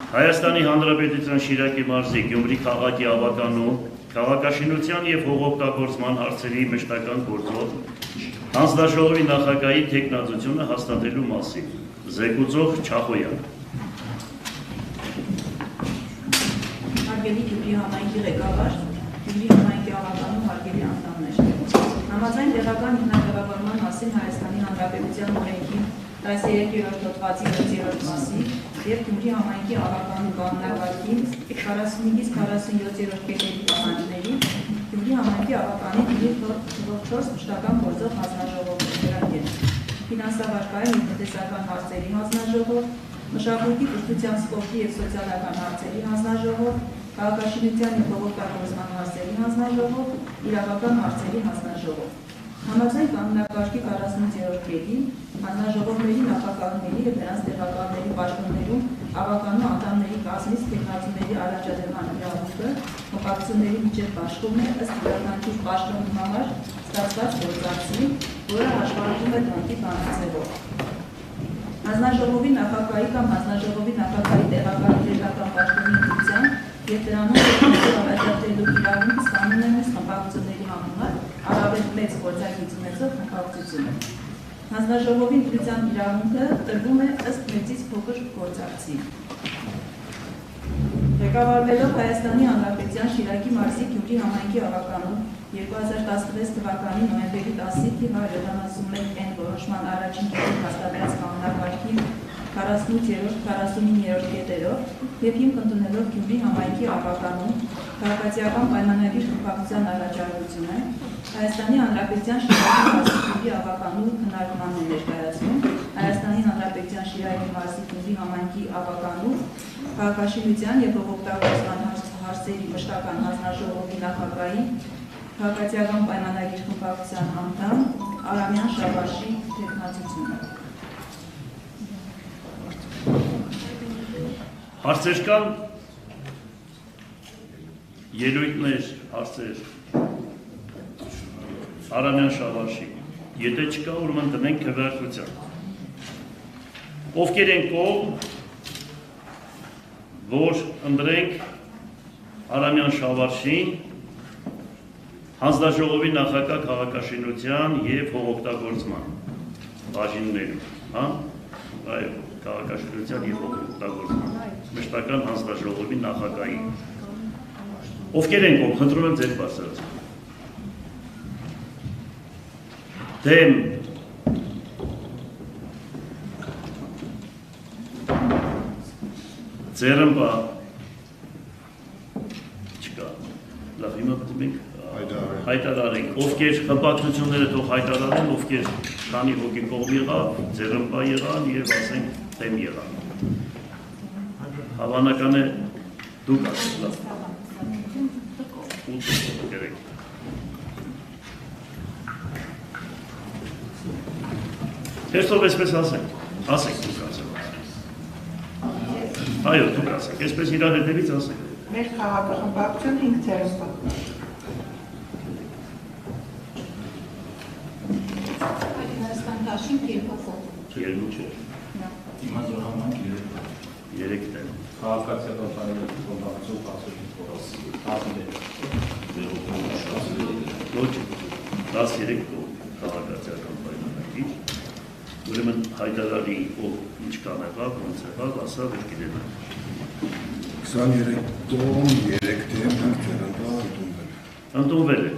Հայաստանի Հանրապետության Շիրակի մարզի Գյումրի քաղաքի ավականու քաղաքաշինության և հողօգտագործման հարցերի մշտական գործով հանձնաժողովի նախագահի թեկնածությունը հաստատելու մասին զեկուցող Չախոյան։ Հարգելի Գյումրի համայնքի ղեկավար, Գյումրի համայնքի ավականու հարգելի անդամներ։ Համաձայն տեղական ինքնագավառման մասին Հայաստանի Հանրապետության օրենքի 13-րդ հոդվածի 6-րդ մասի և Գյումրի համայնքի ավականու կանոնակարգի 45-47-րդ կետերի պահանջների Գյումրի համայնքի ավականի 4 մշտական գործող հանձնաժողովներ վերարկել։ Ֆինանսավարկային և տնտեսական հարցերի հանձնաժողով, մշակույթի, կրթության, սպորտի և սոցիալական հարցերի հանձնաժողով, քաղաքաշինության և հողօգտագործման հարցերի հանձնաժողով, իրավական հարցերի հանձնաժողով։ Համաձայն կանոնակարգի 48-րդ կետի հանձնաժողովների նախագահների և նրանց տեղակալների պաշտոններում ավականու անդամների կազմից թեկնածուների առաջադրման իրավունքը հողակցությունների միջև բաշխում է ըստ յուրաքանչյուր պաշտոնի համար ստացված գործակցի, որը հաշվարկվում է դրանքի բանաձևով։ Հանձնաժողովի նախագահի կամ հանձնաժողովի նախագահի տեղակալական պաշտոնի ընտրության և դրանում առաջադրելու իրավունքը ստանում է մյուս խմբակցությունների համար առավել մեծ գործակից ունեցող խմբակցությունը։ Հանձնաժողովի ընտրության իրավունքը տրվում է ըստ մեծից փոքր գործակցի։ Ղեկավարվելով Հայաստանի Հանրապետության Շիրակի մարզի Գյումրի համայնքի ավականու 2016 թվականի նոյեմբերի 10-ի 171-N որոշման առաջին կետի հաստատած կանոնակարգի 48-րդ, 49-րդ կետերով և հիմք ընդունելով Գյումրի համայնքի ավականու քաղաքացիական պայմանագրի խմբակցության առաջարկությունը Հայաստանի Հանրապետության Շիրակի մարզի Գյումրի ավականու քննարկման է ներկայացնում Հայաստանի Հանրապետության Շիրակի մարզի Գյումրի համայնքի ավականու քաղաքաշինության և հողօգտագործման հարցերի մշտական հանձնաժողովի նախագահի քաղաքացիական պայմանագրի խմբակցության անդամ Արամյան Շաբաշի թեկնածությունը։ Հարցեր կան, ելույթներ, հարցեր, Արամյան Շաբաշի, եթե չկա, ուրեմն դնենք քվեարկության։ Ովքեր են կողմ, որ ընտրենք Արամյան Շաբաշին հանձնաժողովի նախագահ քաղաքաշինության և հողօգտագործման բաժիններում, այո, քաղաքաշինության և հողօգտագործման մշտական հանձնաժողովի նախագահի։ Ովքեր են կողմ, խնդրում եմ ձեր բարձրացում։ Դեմ ձեռնպա չկա։ Լավ, հիմա պետք ենք հայտարարենք, ովքեր խմբակցությունները թող հայտարարեն, ովքեր քանի հոգի կողմ եղավ, ձեռնպա եղան և ասենք դեմ եղան։ Հավանական է դուք ասեք, լավ։ Հերթով էսպես ասենք, ասեք դուք ասեք։ Այո, դուք ասեք, էսպես իրար հետևից ասեք։ Մեր քաղաքախմբակցությունը 5 ձեռնպա։ Հայաստան դաշինք երկու կողմ։ Երկու չէ։ Հիմա զոր համանք 3 տեն։ քաղաքացիական պայմանագրի Ոչ, 13 կողմ քաղաքացիական պայմանագրի։ Ուրեմն հայտարարի ով ինչ կան եղավ, ոնց եղավ, ասա, որ գիտեն։ 23 կողմ, 3 դեմ, 5 ձեռնպա ընդունվել։ Ընդունվել է։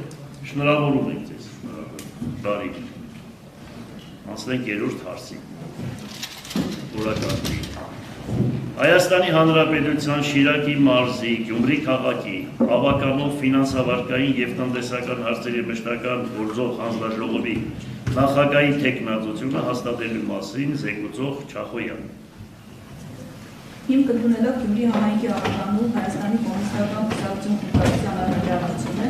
Շնորհավորում ենք ձեզ։ Բարի։ Անցնենք երրորդ հարցի։ Օրակարգի։ Հայաստանի Հանրապետության Շիրակի մարզի Գյումրի քաղաքի ավականով ֆինանսավարկային և տնտեսական հարցերի մշտական գործող հանձնաժողովի նախագահի թեկնածությունը հաստատելու մասին զեկուցող Չախոյան։ Հիմք ընդունելով Գյումրի համայնքի ավականու Հայաստանի կոմունիստական կուսակցություն խմբակցության առաջարկությունը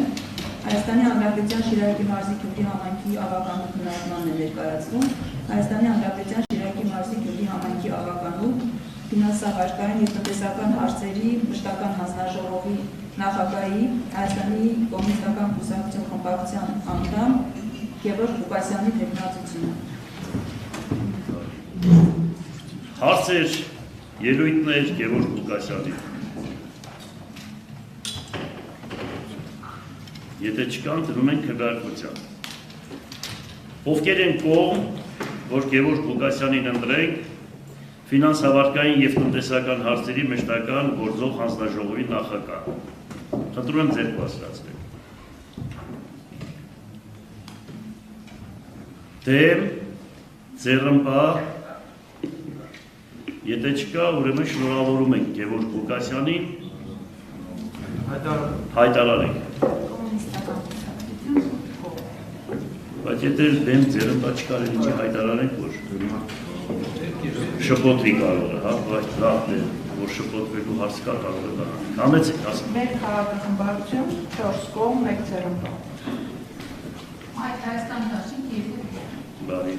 Հայաստանի Հանրապետության Շիրակի մարզի Գյումրի համայնքի ավականու քննարկման է ներկայացնում Հայաստանի Հանրապետության Շիրակի մարզի Գյումրի համայնքի ավականու ֆինանսավարկային և տնտեսական հարցերի մշտական հանձնաժողովի նախագահի Հայաստանի կոմունիստական կուսակցություն խմբակցության անդամ Գևորգ Ղուկասյանի թեկնածությունը։ Հարցեր Ելույթներ Գևորգ Ղուկասյանի։ Եթե չկան, դնում ենք քվեարկության։ Ովքեր են կողմ, որ Գևորգ Ղուկասյանին ընտրենք ֆինանսավարկային և տնտեսական հարցերի մշտական գործող հանձնաժողովի նախագահ։ Խնդրում եմ ձեռք բարձրացնել։ Դեմ, ձեռնպահ, եթե չկա, ուրեմն շնորհավորում ենք Գևորգ Ղուկասյանին, հայտարարենք։ Բայց եթե դեմ ձեռնպահ չկարելի չի հայտարարենք, որ շփոթվի կարող է, հա, բայց լավ է, որ շփոթվելու հարց կա կարող է դա։ Համեցեք, ասում։ Մեր քաղաքախմբակցություն 4 կողմ 1 ձեռնպահ։ Այդ Հայաստան դաշինք և Բարի։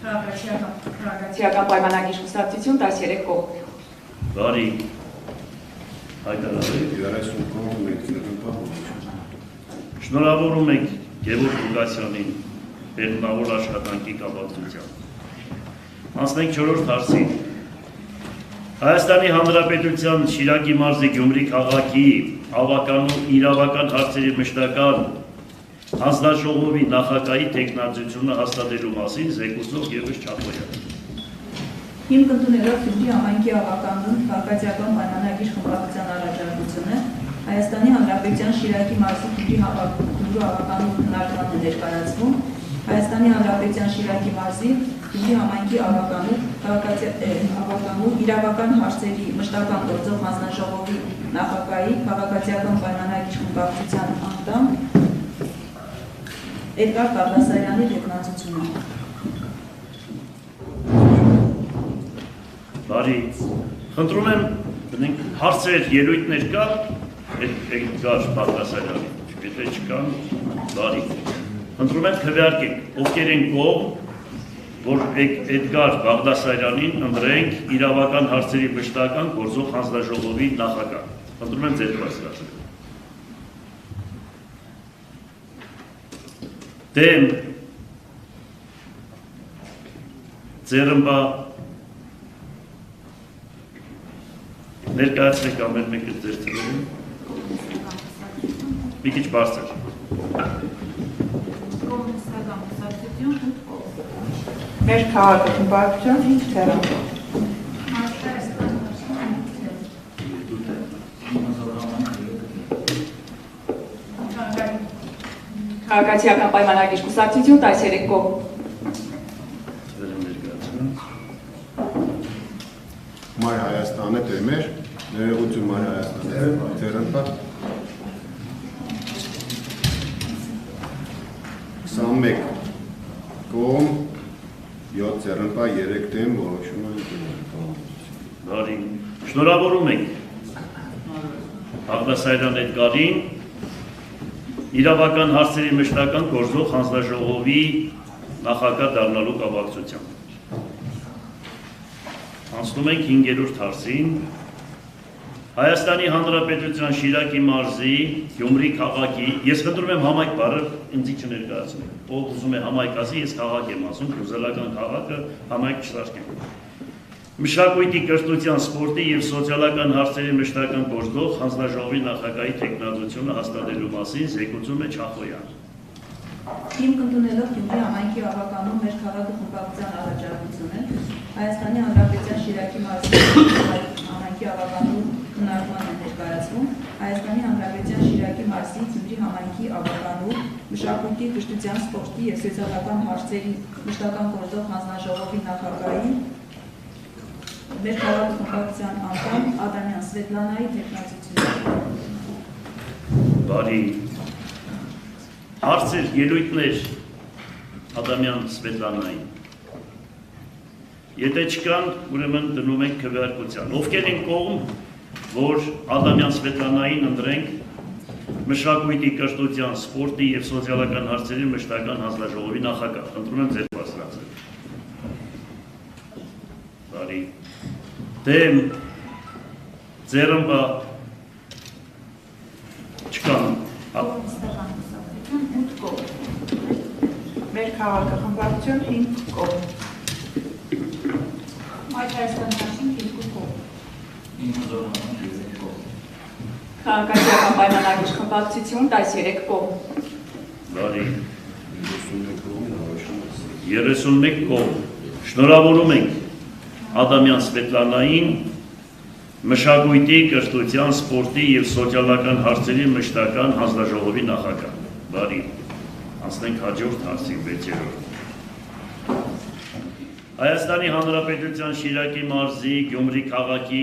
Քաղաքացիական պայմանագիր կուսակցություն 13 կողմ։ Բարի։ Հայտարարեք։ 30 կողմ 1 ձեռնպահ։ Շնորհավորում ենք Գևորգ Ղուկասյանին բեղմնավոր աշխատանքի կապակցությամբ։ Անցնենք 4-րդ հարցին։ Հայաստանի Հանրապետության Շիրակի մարզի Գյումրի քաղաքի ավական ու իրավական հարցերի մշտական հանձնաժողովի նախագահի թեկնածությունը հաստատելու մասին զեկուցող Եվգեն Չապոյան։ Հիմք ընդունելով Գյումրի համայնքի ավականուն քաղաքացիական պայմանագիր խմբակցության առաջարկությունը Հայաստանի Հանրապետության Շիրակի մարզի Գյումրի ավականուն քննարկման ներկայացվում Հայաստանի Հանրապետության Շիրակի մարզի Գյումրի համայնքի ավականու իրավական հարցերի մշտական գործող հանձնաժողովի նախագահի քաղաքացիական պայմանագիր խմբակցության անդամ Էդգար Բաղդասարյանի թեկնածությունը։ Բարի, խնդրում եմ դնենք հարցեր, ելույթներ կա Էդգար Բաղդասարյանի, եթե չկան, բարի։ Խնդրում եմ քվեարկենք, ովքեր են կողմ, որ Էդգար Բաղդասարյանին ընտրենք իրավական հարցերի մշտական գործող հանձնաժողովի նախագահ։ Խնդրում եմ ձեռք բարձրացնել։ Դեմ, ձեռնպահ, ներկայացրեք ամեն մեկը ձեր թվերին, մի քիչ բարձր։ Մեր քաղաքախմբակցություն 5 ձեռնպահ։ Քաղաքացիական պայմանագիր կուսակցություն 13 կողմ։ Մայր Հայաստանը դեմեր, ներողություն Մայր Հայաստանը ձեռնպահ։ 21 կողմ 7 ձեռնպահ 3 դեմ որոշում են Բարի, շնորհավորում ենք Բաղդասարյան Էդգարին իրավական հարցերի մշտական գործող հանձնաժողովի նախագահ դառնալու կապակցությամբ։ Անցնում ենք 5-րդ հարցին։ Հայաստանի Հանրապետության Շիրակի մարզի Գյումրի քաղաքի, ես խնդրում եմ համայնք բառը ինձի չներկայացնեք, ով ուզում է համայնք ասի, ես քաղաք եմ ասում, ռուսալական քաղաքը համայնք չսարքենք։ Մշակույթի, կրթության, սպորտի և սոցիալական հարցերի մշտական գործող հանձնաժողովի նախագահի թեկնածությունը հաստատելու մասին զեկուցում է Չախոյան։ Հիմք ընդունելով Գյումրի համայնքի ավականում մեր քաղաքախմբակցության առաջարկությունը Հայաստանի Հանրապետության Շիրակի մարզի համայնքի ավականու քննարկման է ներկայացվում Հայաստանի Հանրապետության Շիրակի մարզի Գյումրի համայնքի ավականու մշակույթի, կրթության, սպորտի և սոցիալական հարցերի մշտական գործող հանձնաժողովի նախագահի մեր քաղաքախմբակցության անդամ Ադամյան Սվետլանայի թեկնածությունը։ Բարի, հարցեր, ելույթներ Ադամյան Սվետլանային։ Եթե չկան, ուրեմն դնում ենք քվեարկության։ Ովքեր են կողմ, որ Ադամյան Սվետլանային ընտրենք մշակույթի, կրթության, սպորտի և սոցիալական հարցերի մշտական հանձնաժողովի նախագահ։ Խնդրում եմ ձեր բարձրացնել։ Բարի։ Դեմ, ձեռնպահ, չկան։ Մեր քաղաքախմբակցություն 5 կողմ։ Հայ Հայաստան դաշինք 2 կողմ։ Իմազոր համայնք 3 կողմ։ Քաղաքացիական պայմանագրի խմբակցություն 13 կողմ։ Բարի 31 կողմ, 31 կողմ։ Շնորհավորում ենք Ադամյան Սվետլանային մշակույթի, կրթության, սպորտի և սոցիալական հարցերի մշտական հանձնաժողովի նախագահ։ Բարի, անցնենք հաջորդ հարցին 6-րդ։ Հայաստանի Հանրապետության Շիրակի մարզի, Գյումրի քաղաքի,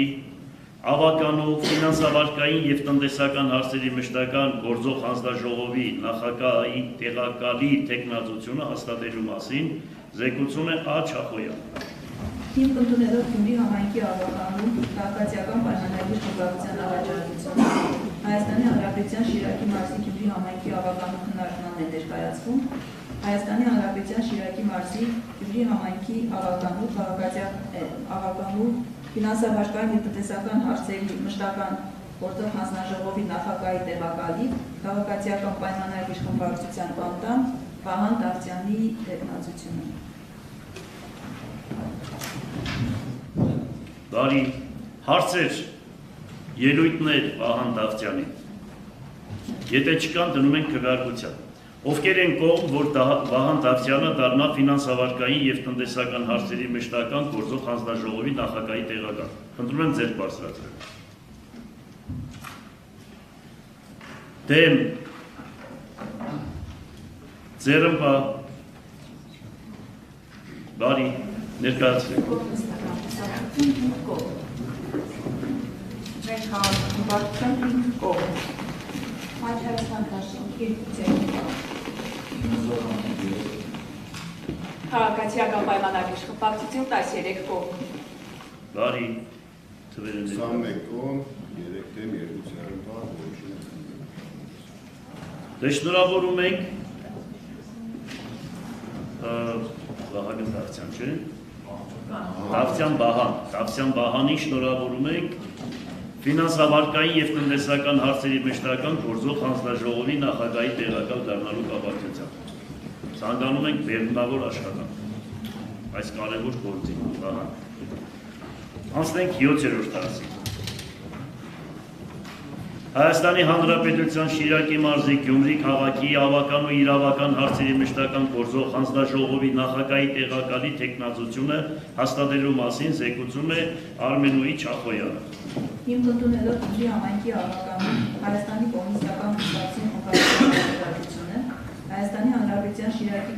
ավականու, ֆինանսավարկային և տնտեսական հարցերի մշտական գործող հանձնաժողովի նախագահի տեղակալի թեկնածությունը հաստատելու մասին զեկուցում է Ա. Չախոյան։ Հիմք ընդունելով Գյումրի համայնքի ավականու քաղաքացիական պայմանագրի խմբակցության առաջարկությունը Հայաստանի Հանրապետության Շիրակի մարզի Գյումրի համայնքի ավականու քննարկման է ներկայացվում Հայաստանի Հանրապետության Շիրակի մարզի Գյումրի համայնքի ավականու ֆինանսավարկային և տնտեսական հարցերի մշտական գործող հանձնաժողովի նախագահի տեղակալի քաղաքացիական պայմանագրի խմբակցության անդամ Վահան Դավթյանի տեխնացությունը։ Բարի, հարցեր, ելույթներ Վահան Դավթյանի։ Եթե չկան, դնում ենք քվեարկության։ Ովքեր են կողմ, որ Վահան Դավթյանը դառնա ֆինանսավարկային և տնտեսական հարցերի մշտական գործող հանձնաժողովի նախագահի տեղակալ։ Խնդրում եմ ձեռք բարձրացրել։ Դեմ, ձեռնպա, բարի, ներկայացրեք։ Մենք խմբակցության 5 կողմ։ Հայ Հայաստան դաշինք 2 Իմազոր համայնք 3 Քաղաքացիական պայմանագրի խմբակցություն 13 կողմ։ Բարի, թվերը 21 կողմ, 3 դեմ, 2 ցեղապահ, որոշում է։ Դե շնորհավորում ենք Վահագն Դավթյան, չէ՞։ Դավթյան Վահանի շնորհավորում ենք ֆինանսավարկային և տնտեսական հարցերի մշտական գործող հանձնաժողովի նախագահի տեղակալ դառնալու կապակցությամբ։ Ցանկանում ենք բերմնավոր աշխատանք այս կարևոր գործի Վահան։ Անցնենք 7-րդ հարցին։ Հայաստանի Հանրապետության Շիրակի մարզի Գյումրի քաղաքի ավականու իրավական հարցերի մշտական գործող հանձնաժողովի նախագահի տեղակալի թեկնածությունը հաստատելու մասին զեկուցում է Արմենուհի Չախոյանը։ Հիմք ընդունելով Գյումրի համայնքի ավականու Հայաստանի կոմունիստական կուսակցության խմբակցության առաջարկությունը Հայաստանի Հանրապետության Շիրակի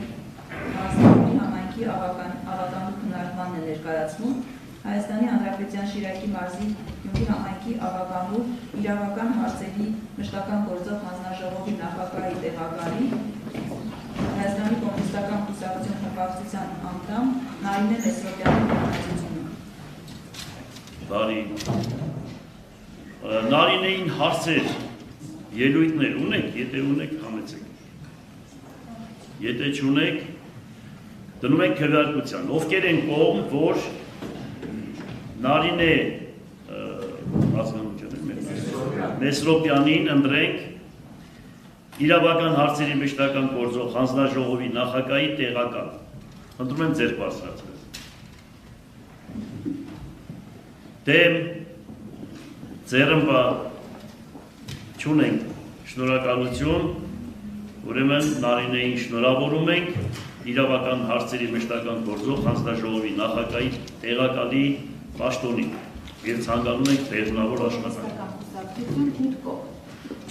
մարզի Գյումրի համայնքի ավականու քննարկմանն է ներկայացվում Հայաստանի Հանրապետության Շիրակի մարզի Գյումրի համայնքի ավականու իրավական հարցերի մշտական գործող հանձնաժողովի նախագահի տեղակալի Հայաստանի կոմունիստական կուսակցության խմբակցության անդամ Նարինե Մեսրոպյանի տեղեկատվությունը։ Բարի, Նարինեին հարցեր, ելույթներ ունեք, եթե ունեք, համեցեք։ Եթե չունեք, դնում ենք քվեարկության։ Ովքեր են կողմ, որ Նարինե Մեսրոպյանին ընտրենք իրավական հարցերի մշտական գործող հանձնաժողովի նախագահի տեղակալ։ Խնդրում եմ ձեռք բարձրացրել։ Դեմ, ձեռնպա, չունենք, շնորհակալություն, ուրեմն Նարինեին շնորհավորում ենք իրավական հարցերի մշտական գործող հանձնաժողովի նախագահի տեղակալի պաշտոնի և ցանկանում ենք բերմնավոր աշխատանք։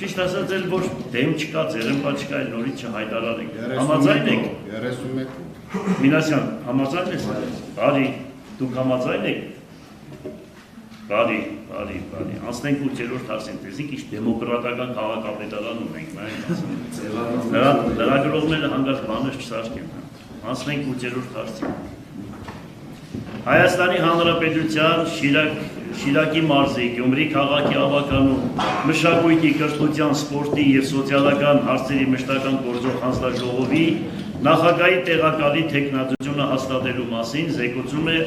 Ճիշտ ասած էլ որ դեմ չկա, ձեռնպա չկա, էլ նորից չհայտարարենք։ Համաձայն եք։ 31 Մինասյան, համաձայն ես։ Բարի, դուք համաձայն եք։ Բարի, անցնենք 8-րդ հարցին, տեսինք ինչ դեմոկրատական քաղաքապետարան ունենք, լրագրողները հանգարց բաներ չսարքեն։ Անցնենք 8-րդ հարցին։ Հայաստանի Հանրապետության Շիրակի մարզի Գյումրի քաղաքի ավականու մշակույթի, կրթության, սպորտի և սոցիալական հարցերի մշտական գործող հանձնաժողովի նախագահի տեղակալի թեկնածությունը հաստատելու մասին զեկուցում է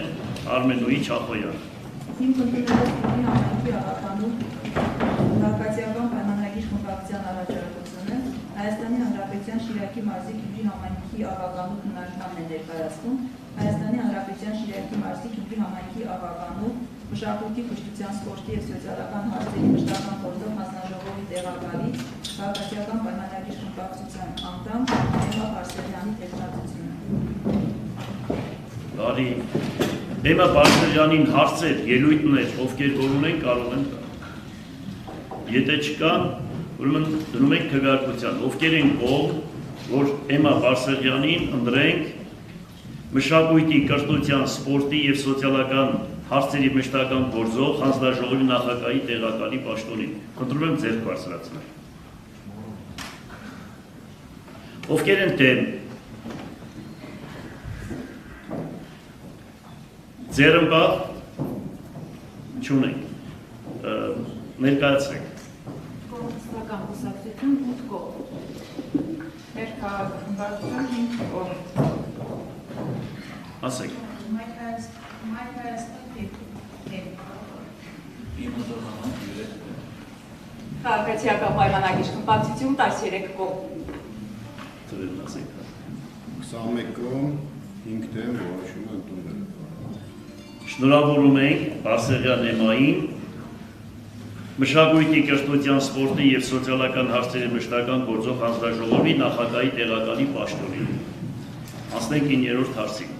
Արմենուհի Չախոյանը։ Հիմք ընդունելով Գյումրի համայնքի ավականու քաղաքացիական պայմանագրի խմբակցության առաջարկությունը Հայաստանի Հանրապետության Շիրակի մարզի Գյումրի համայնքի ավականու քննարկմանն է ներկայացվում Հայաստանի Հանրապետության Շիրակի մարզի Գյումրի համայնքի աղականու մշակույթի, կրթության, սպորտի և սոցիալական հարցերի մշտական գործող հանձնաժողովի տեղակալից քաղաքացիական պայմանագիր խմբակցության անդամ Էմմա Բարսեղյանի տեխնացությունը։ Բարի, Էմմա Բարսեղյանին հարցեր, ելույթներ, ովքեր որ ունեն, կարող են տալ։ Եթե չկան, ուրեմն դնում ենք քվեարկության, ովքեր են կողմ, որ Էմմա Բարսեղյանին ընտրենք մշակույթի, կրթության, սպորտի և սոցիալական հարցերի մշտական գործող հանձնաժողովի նախագահի տեղակալի պաշտոնին։ Խնդրում եմ ձեռք բարձրացնել։ Ովքեր են դեմ։ Ձեռնպահ չունենք։ Ներկայացրեք։ Կոմունիստական կուսակցություն 8 կողմ։ Մեր քաղաքական 5 կողմ։ Ասեք։ Քաղաքացիական պայմանագիր խմբակցություն 13 կողմ։ Ձերն ասեք։ 21 կողմ, 5 դեմ, որոշումը ընդունվել է։ Շնորհավորում ենք Բարսեղյան Էմմային մշակույթի, կրթության, սպորտի և սոցիալական հարցերի մշտական գործող հանձնաժողովի նախագահի տեղակալի պաշտոնին։ Անցնենք 9-րդ հարցին։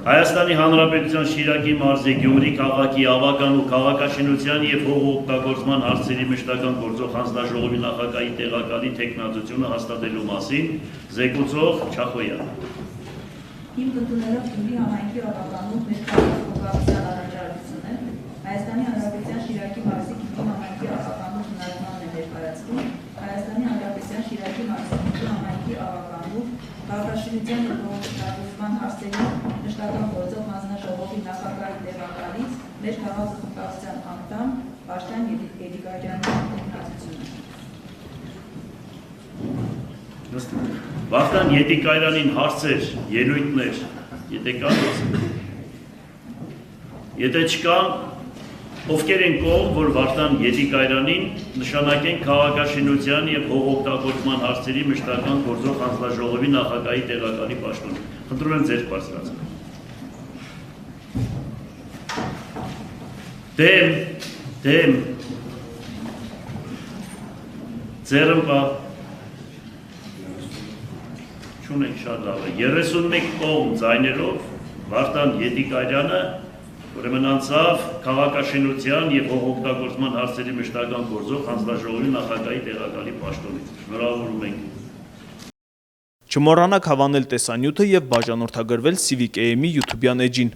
Հայաստանի Հանրապետության Շիրակի մարզի Գյումրի քաղաքի ավականու քաղաքաշինության և հողօգտագործման հարցերի մշտական գործող հանձնաժողովի նախագահի տեղակալի թեկնածությունը հաստատելու մասին զեկուցող Չախոյան։ Հիմք ընդունելով Գյումրի համայնքի ավականու մեր քաղաքական առաջարկությունը, Հայաստանի Հանրապետության Շիրակի մարզի Գյումրի համայնքի ավականու քննարկմանն է ներկայացնում Հայաստանի Հանրապետության Շիրակի մարզի Գյումրի համայնքի ավականու քաղաքաշինության և հողօգտագործման հարցերի մշտական գործող հանձնաժողովի նախագահի տեղակալից մեր քաղաքական անդամ Վարդան Ետիկարյանի տեխնացությունը։ Վարդան Ետիկարյանին հարցեր, ելույթներ, եթե կան, եթե չկան, ովքեր են կողմ, որ Վարդան Ետիկարյանին նշանակեն քաղաքաշինության և հողօգտագործման հարցերի մշտական գործող հանձնաժողովի նախագահի տեղակալի պաշտոնին։ Խնդրում եմ ձեռք բարձրացնել։ Դեմ, ձեռնպահ, չունենք շատ լավ է, 31 կողմ ձայներով Վարդան Ետիկարյանը ուրեմն անցավ քաղաքաշինության և հողօգտագործման հարցերի մշտական գործող հանձնաժողովի նախագահի տեղակալի պաշտոնից։ Շնորհավորում ենք։ Չմոռանաք հավանել տեսանյութը և բաժանորդագրվել Civic AM-ի YouTube-յան էջին։